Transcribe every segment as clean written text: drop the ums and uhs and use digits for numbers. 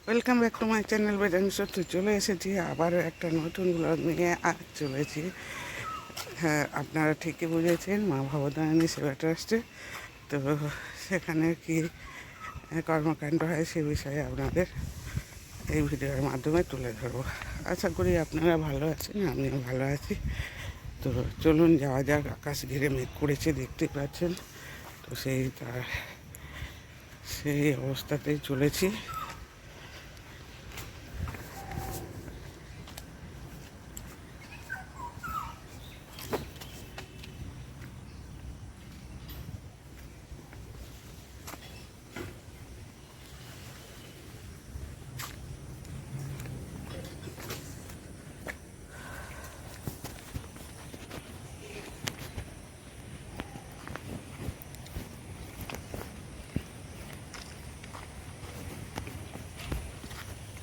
Welcome back to my channel Vedansh. তো চলে এসেছি আবার একটা নতুন ব্লগ নিয়ে। আজ চলেছি, হ্যাঁ আপনারা ঠিকই বুঝেছেন, মা ভবতারিণী সেবা ট্রাস্টে। তো সেখানে কি কর্মকাণ্ড হয় সে বিষয়ে আপনাদের এই ভিডিওর মাধ্যমে তুলে ধরবো। আশা করি আপনারা ভালো আছেন, আমিও ভালো আছি। তো চলুন যাওয়া যাক। আকাশ ঘিরে মেঘ করেছে, দেখতেই পাচ্ছেন। তো সেই অবস্থাতেই চলেছি।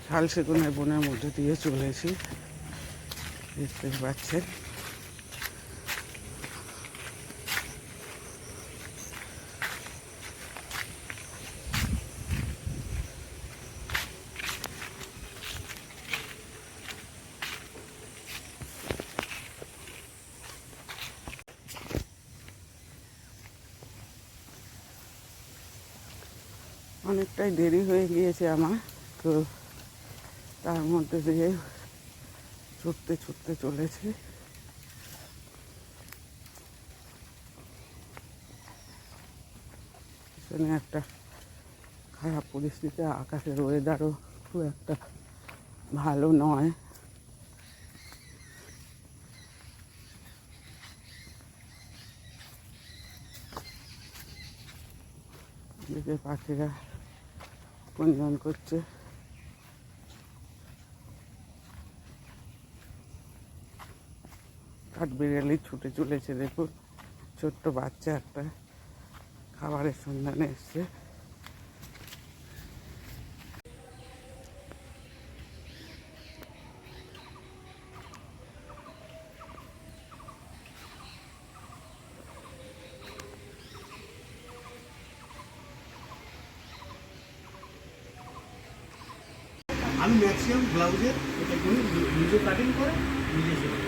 শাল সেগুনের বনের মধ্যে দিয়ে চলেছি, দেখতে পাচ্ছেন। অনেকটাই দেরি হয়ে গিয়েছে আমার, তো তার মধ্যে দিয়ে ছুটতে ছুটতে চলেছি। এখানে একটা খারাপ পরিস্থিতি, আকাশের ওয়েদারও খুব একটা ভালো নয়। এদিকে পাখিরা গুনগুন করছে। কাঠবিড়ালি ছুটে চলেছে, দেখুন ছোট্ট বাচ্চা একটা খাবারের সন্ধানে এসছে। আমি ম্যাক্সিমাম ব্লাউজের এটা করি, নিজে কাটিং করে নিজে সেলাই।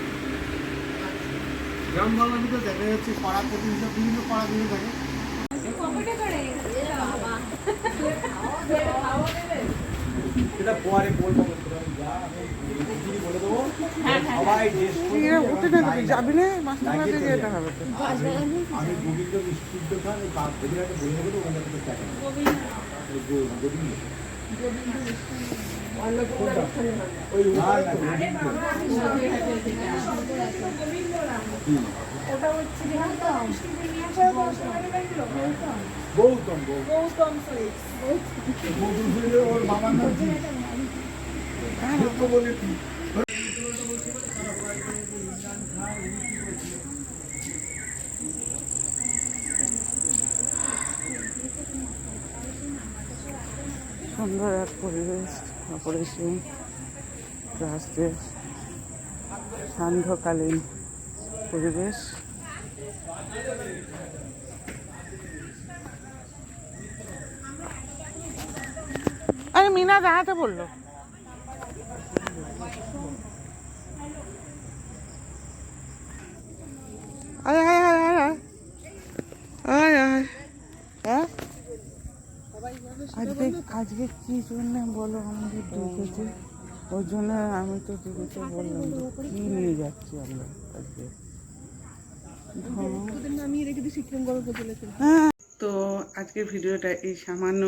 গ্রাম বাংলার ভিতরে দেখা যাচ্ছে পাড়া প্রতিযোগিতা, বিভিন্ন পাড়াগুলো থাকে। এটা পরে বলবো, বলে দেবো সবাই যাবি না মাস্টারবাড়ি যেতে হবে তো। আমি গোবিন্দ মিষ্টির দোকান বলে দেবো, গোবিন্দ গৌতম ওর বাবার নাম বলে সুন্দর এক পরিবেশ, অপরিসীম ট্রাস্টের সান্ধ্যকালীন পরিবেশ। আরে মিনা দাঁড়াতে বললো। আয় আয় আয় আয় আয় আয় আয়। হ্যাঁ আজকে কি জন্য বলো আমাদের ডেকেছে, ওর জন্য আমি তো ডেকেছে বললাম কি নিয়ে যাচ্ছি আমরা আজকে। হ্যাঁ, তো আজকের ভিডিওটা এই সামান্য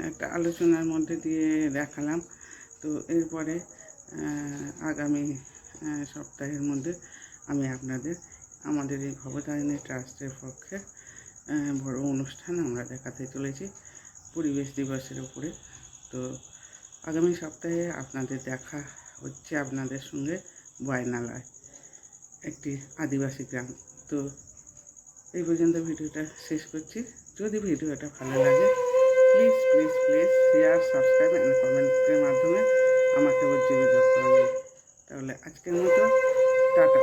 একটা আলোচনার মধ্যে দিয়ে দেখালাম। তো এরপরে আগামী সপ্তাহের মধ্যে আমি আপনাদের আমাদের এই ভবতারিণী ট্রাস্টের পক্ষে বড় অনুষ্ঠান আমরা দেখাতে চলেছি পরিবেশ দিবসের উপরে। তো আগামী সপ্তাহে আপনাদের দেখা হচ্ছে আপনাদের সঙ্গে বয়নালয়, একটি আদিবাসী গ্রাম। তো এই পর্যন্ত ভিডিওটা শেষ করছি। যদি ভিডিওটা ভালো লাগে please please please share, subscribe and কমেন্টের মাধ্যমে আমাকে উজ্জীবিত করুন। তাহলে আজকের মতো টাটা।